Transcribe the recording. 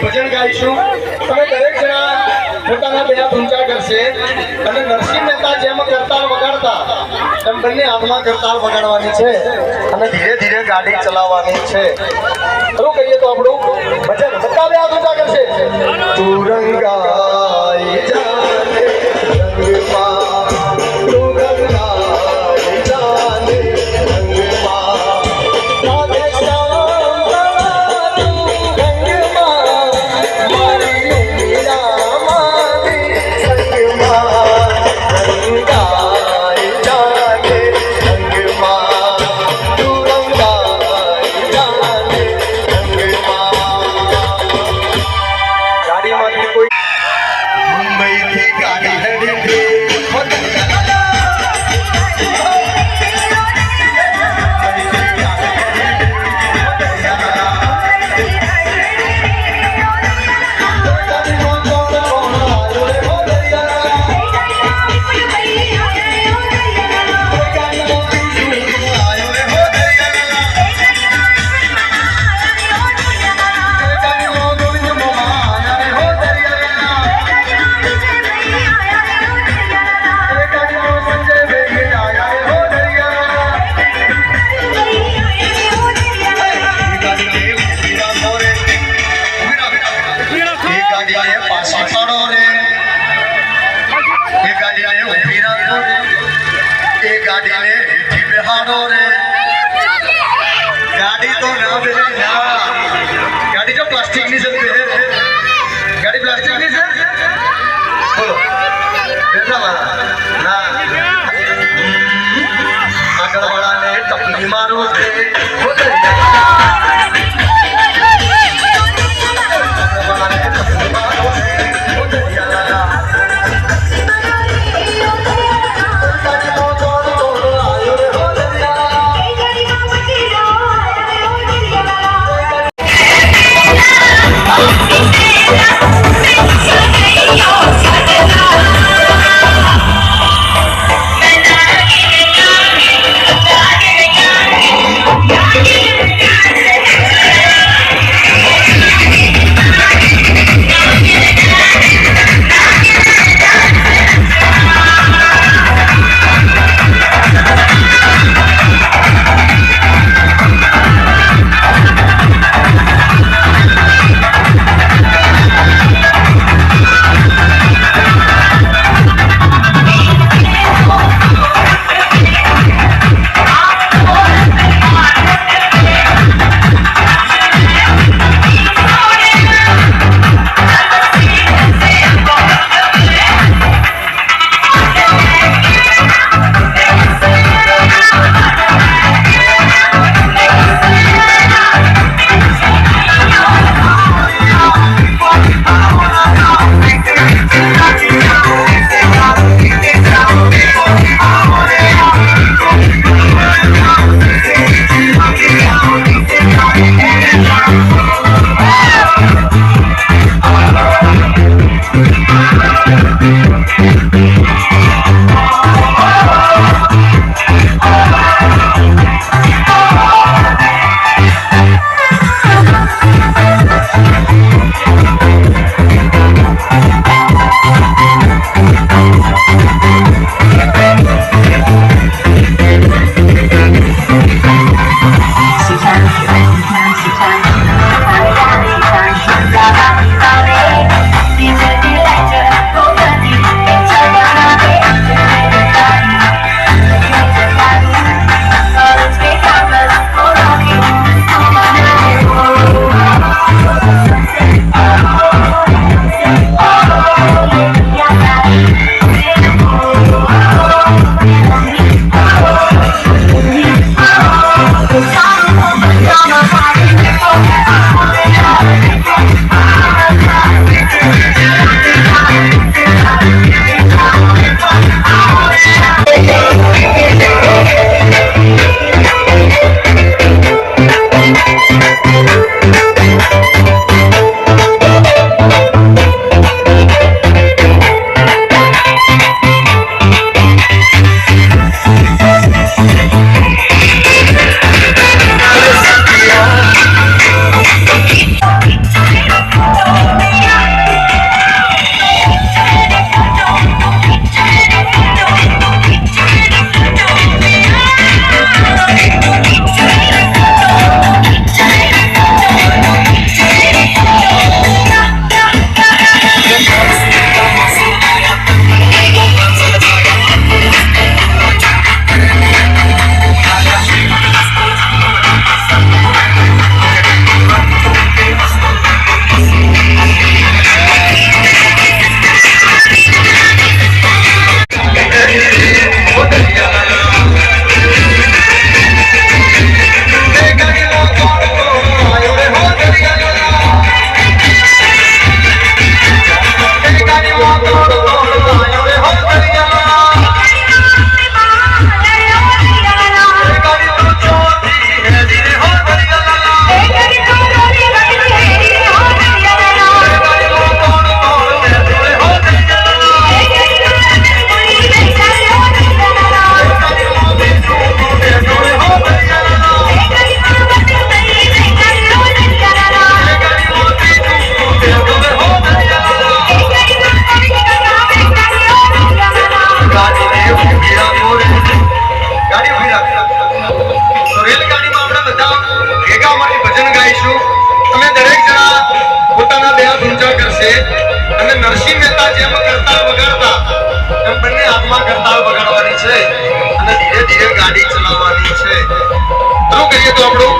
ભજન ગાઈશું. તમે દરેક જણા પોતાના બે હાથ ઊંચા કરશે અને નરસિંહ મહેતા જેમ કરતાલ વગાડતા એમ બંને હાથમાં કરતાલ વગાડવાની છે અને ધીરે ધીરે ગાડી ચલાવવાની છે. શરૂ કરીએ તો આપણું ભજન. બધા બે હાથ ઊંચા કરશે. તું રંગાઈ જાને રંગમાં, તું રંગાઈ જાને રંગમાં, રાધે શ્યામ તું રંગમાં, મારી મીરામાની સંગમાં, રંગાઈ જાને રંગમાં, તું રંગાઈ જાને રંગમાં. ગાડીમાંથી કોઈ મુંબઈથી ગાડી હેડી गाड़ी जो प्लास्टिक नहीं सकते है, गाड़ी प्लास्टिक नहीं सर बोलो कैसा मारा ना आगड़ वाला ने टपली मारो से I'm એમ બંને હાથમાં કરતાલ વગાડવાની છે અને ધીરે ધીરે ગાડી ચલાવવાની છે. શરૂ કરીએ તો આપણું